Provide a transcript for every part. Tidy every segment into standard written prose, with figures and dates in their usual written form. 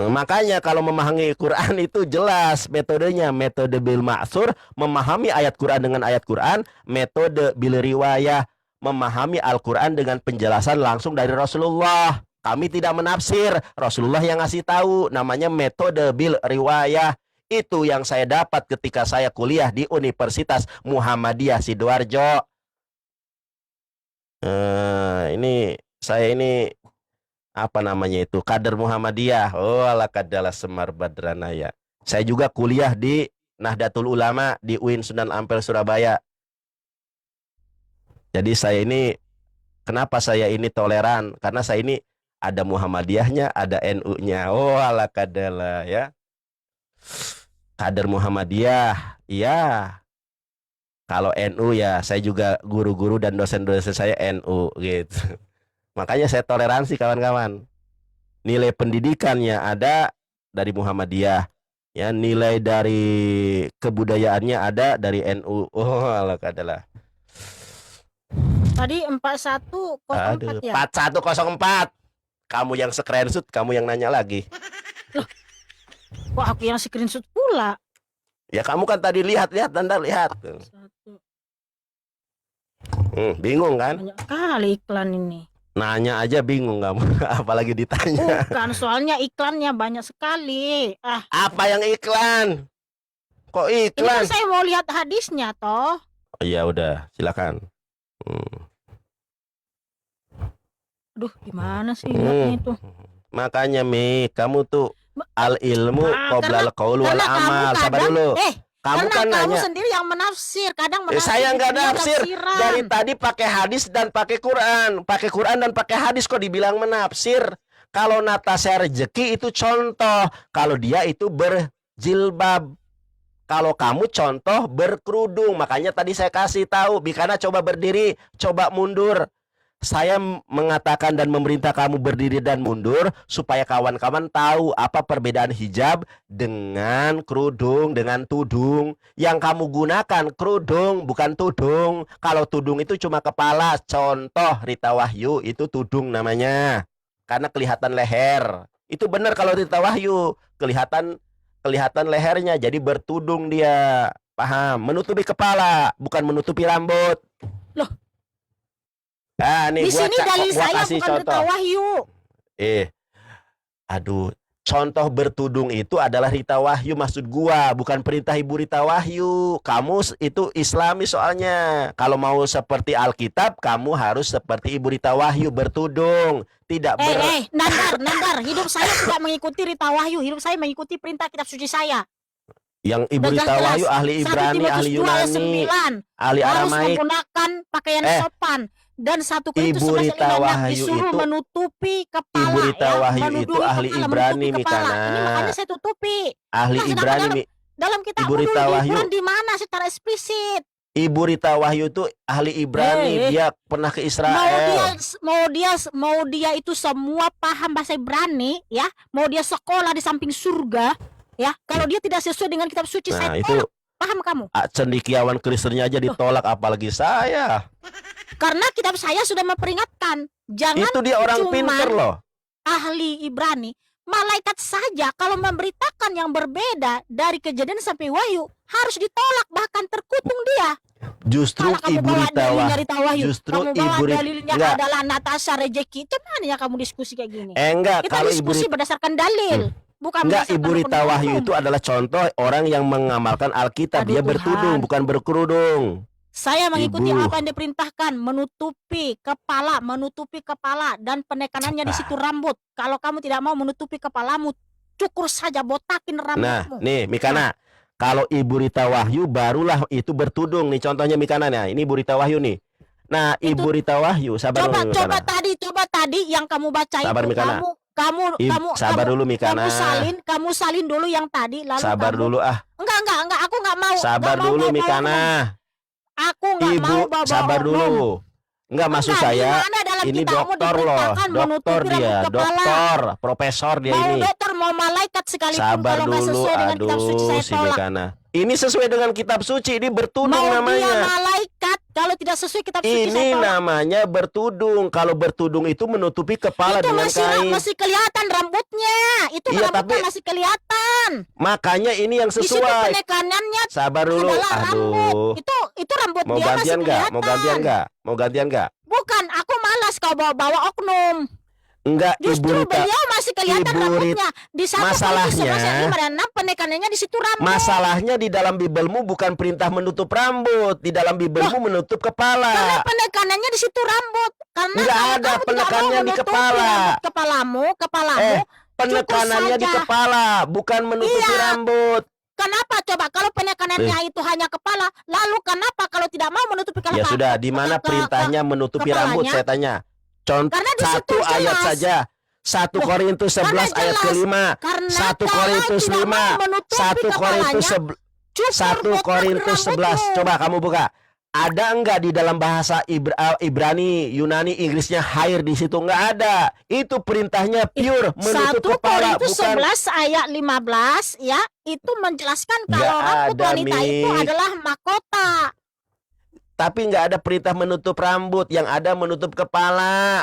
Makanya kalau memahami Quran itu jelas metodenya, metode bil ma'sur, memahami ayat Quran dengan ayat Quran, metode bil riwayah, memahami Al-Quran dengan penjelasan langsung dari Rasulullah. Kami tidak menafsir, Rasulullah yang ngasih tahu, namanya metode bil riwayah. Itu yang saya dapat ketika saya kuliah di Universitas Muhammadiyah Sidoarjo. Ini saya ini apa namanya itu, kader Muhammadiyah. Oh ala kadala Semar Badranaya. Saya juga kuliah di Nahdlatul Ulama di UIN Sunan Ampel Surabaya. Jadi saya ini, kenapa saya ini toleran, karena saya ini ada Muhammadiyahnya, ada NU-nya. Oh ala kadala ya, kader Muhammadiyah. Iya, kalau NU ya saya juga guru-guru dan dosen-dosen saya NU gitu. Makanya saya toleransi kawan-kawan. Nilai pendidikannya ada dari Muhammadiyah. Ya, nilai dari kebudayaannya ada dari NU. Oh, ala kadalah. Tadi 4104 ya? 4104. Kamu yang screenshot, kamu yang nanya lagi. Loh, kok aku yang screenshot pula? Ya kamu kan tadi lihat-lihat, Anda lihat. Bingung kan? Banyak kali iklan ini. Nanya aja bingung kamu, apalagi ditanya. Bukan, soalnya iklannya banyak sekali. Apa yang iklan? Kok Ini iklan? kan saya mau lihat hadisnya toh. Oh, ya udah, silakan. Aduh, gimana sih lihatnya itu? Makanya Mi, kamu tuh al ilmu qoblal qaul wal amal. Sabar dulu. Kamu kan kamu nanya sendiri yang menafsir, kadang menafsir. saya nggak nafsir tafsiran. dari tadi pakai hadis dan pakai Quran dan pakai hadis, kok dibilang menafsir? Kalau Natasha Rezeki itu contoh, kalau dia itu berjilbab. Kalau kamu contoh berkerudung, makanya tadi saya kasih tahu, Bikana coba berdiri, coba mundur. Saya mengatakan dan memerintah kamu berdiri dan mundur supaya kawan-kawan tahu apa perbedaan hijab dengan kerudung, dengan tudung. Yang kamu gunakan kerudung, bukan tudung. Kalau tudung itu cuma kepala. Contoh Rita Wahyu itu tudung namanya, karena kelihatan leher. Itu benar kalau Rita Wahyu kelihatan lehernya, jadi bertudung dia. Paham? Menutupi kepala, bukan menutupi rambut. Loh, nih, di sini dalil saya bukan Rita Wahyu. Aduh, contoh bertudung itu adalah Rita Wahyu, maksud gua, bukan perintah Ibu Rita Wahyu. Kamu itu Islami soalnya. Kalau mau seperti Alkitab, kamu harus seperti Ibu Rita Wahyu, bertudung. Tidak Nandar, hidup saya tidak mengikuti Rita Wahyu, hidup saya mengikuti perintah kitab suci saya. Yang Ibu Rita Wahyu ahli Ibrani, ahli Yunani, ahli Aramaik, harus menggunakan pakaian sopan. Dan 1 Korintus Ibu Rita 11:6 Wahyu disuruh itu menutupi kepala. Ibu Rita Wahyu itu ahli Ibrani, Mikana. Ini makanya saya tutupi. Ahli Ibrani. Dalam kitab Ibu Rita Wahyu di mana secara eksplisit? Ibu Rita Wahyu itu ahli Ibrani, dia pernah ke Israel. Mau dia itu semua paham bahasa Ibrani, ya. Mau dia sekolah di samping surga, ya. Kalau dia tidak sesuai dengan kitab suci, saya tolak. Paham kamu? Cendikiawan Kristennya aja ditolak, apalagi saya. Karena kitab saya sudah memperingatkan, jangan itu dia orang pinter loh. Ahli Ibrani, malaikat saja kalau memberitakan yang berbeda dari Kejadian sampai Wahyu harus ditolak, bahkan terkutung dia. Justru Ibu Rita Wahyu, dalilnya adalah Natasha Rezeki. Itu mana ya kamu diskusi kayak gini? Enggak, kita kalau diskusi berdasarkan dalil. Bukan enggak, Ibu Rita Wahyu itu adalah contoh orang yang mengamalkan Alkitab. Dia bertudung, bukan berkerudung. Saya mengikuti apa yang diperintahkan, menutupi kepala dan penekanannya di situ rambut. Kalau kamu tidak mau menutupi kepalamu, cukur saja, botakin rambutmu. Nah, nih Mikana, kalau Ibu Rita Wahyu barulah itu bertudung nih, contohnya Mikana. Nah, ini Ibu Rita Wahyu nih. Nah, Ibu Rita Wahyu, sabar dulu Mikana. Coba tadi yang kamu baca sabar, itu, Mikana. kamu sabar dulu Mikana. Kamu salin dulu yang tadi, lalu sabar dulu Enggak, aku nggak mau. Sabar dulu Mikana. Aku nggak mau bawa. Sabar dulu. Enggak, maksud saya ini dokter loh, dokter dia, dokter, profesor dia ini. Mau dokter, mau malaikat sekalipun. Sabar kalau dulu, sesuai dengan kitab suci, saya si tolak. Mikana. Ini sesuai dengan kitab suci, ini bertudung mau namanya. Dia malaikat, kalau tidak sesuai kitab suci, ini namanya bertudung. Kalau bertudung itu menutupi kepala itu dengan kain. Masih kelihatan rambutnya. Itu Iya, rambutnya tapi masih kelihatan. makanya ini yang Di situ sesuai. penekanannya Sabar dulu. adalah rambut. Aduh. Itu rambut Mau dia masih gantian nggak? kelihatan. Mau gantian nggak? Mau gantian nggak? Bukan, aku malas kau bawa oknum. Enggak, Ibu Justru Rita. beliau masih kelihatan Ibu rambutnya. Di 1 Korintus masalahnya- 11 ayat 5 dan 6 penekanannya di situ rambut. Masalahnya di dalam Bibelmu bukan perintah menutup rambut. Di dalam Bibelmu menutup Karena kepala. penekanannya di situ rambut. Karena Nggak kalau ada kamu tidak mau penekanannya di menutupi kepala. rambut kepalamu, Penekanannya di saja. kepala, bukan menutupi Iya. rambut. kenapa coba kalau penekanannya itu hanya kepala, lalu kenapa kalau tidak mau menutupi kepala? Ya sudah, di mana perintahnya menutupi rambut, kepalanya? saya tanya. Contoh Karena di situ 1 ayat jelas. saja. 1 Loh, Korintus 11 karena ayat jelas. ke-5. Karena 1 kalau Korintus tidak 5. mau menutupi 1 Korintus kepalanya, 1 Korintus 11. Coba kamu buka. Ada enggak di dalam bahasa Ibrani, Yunani, Inggrisnya hair di situ? Enggak ada. Itu perintahnya pure 1 menutup kepala, Korintus bukan 11 ayat 15 ya, itu menjelaskan Nggak kalau rambut ada, wanita itu Mik. adalah mahkota. tapi enggak ada perintah menutup rambut, yang ada menutup kepala.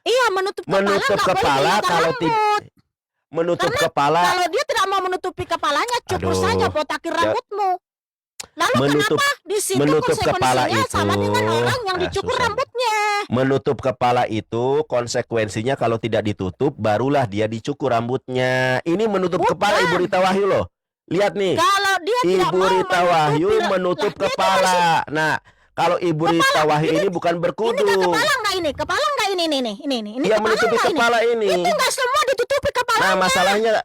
Iya, menutup kepala Menutup nggak boleh kepala kelihatan kalau rambut. menutup Karena kepala. Kalau dia tidak mau menutupi kepalanya, cukup Aduh. saja botakin rambutmu. Lalu Menutup- kenapa di situ menutup kepala konsekuensinya sama itu- dengan orang yang dicukur susah. rambutnya? Menutup kepala itu konsekuensinya kalau tidak ditutup barulah dia dicukur rambutnya. Ini menutup Bukan. kepala Ibu Rita Wahyu loh. Lihat nih. Kalau dia tidak Ibu mau Rita Wahyu menutup lah, dia kepala. Nah, kalau Ibu Rita Wahyu ini bukan Ini berkudu. nggak kepala nggak ini? Kepala nggak ini? Ini Dia kepala menutupi nggak ini? kepala ini. Itu nggak semua ditutupi kepala. Nah,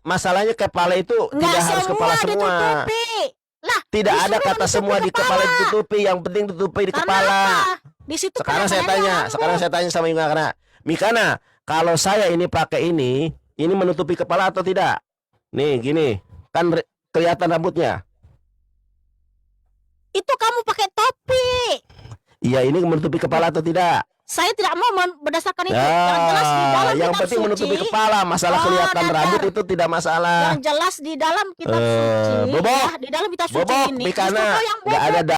masalahnya kepala itu Nggak tidak harus kepala semua. ditutupi. Lah, Tidak ada disuruh kata menutupi semua di kepala ditutupi, yang penting tutupi di Karena kepala. apa? Di situ Sekarang saya penekanannya tanya sama Mikana. Mikana, kalau saya ini pakai ini menutupi kepala atau tidak? Nih, gini. Kan kelihatan rambutnya. itu kamu pakai topi. Iya, ini menutupi kepala atau tidak? Saya tidak mau berdasarkan itu. Yang jelas di dalam Yang kitab penting menutupi suci, kepala. Masalah Oh, kelihatan datar. rambut itu tidak masalah. yang jelas di dalam kitab suci, Bobok. ya, di dalam kitab suci Bobok, ini, Mikana, justru yang nggak ada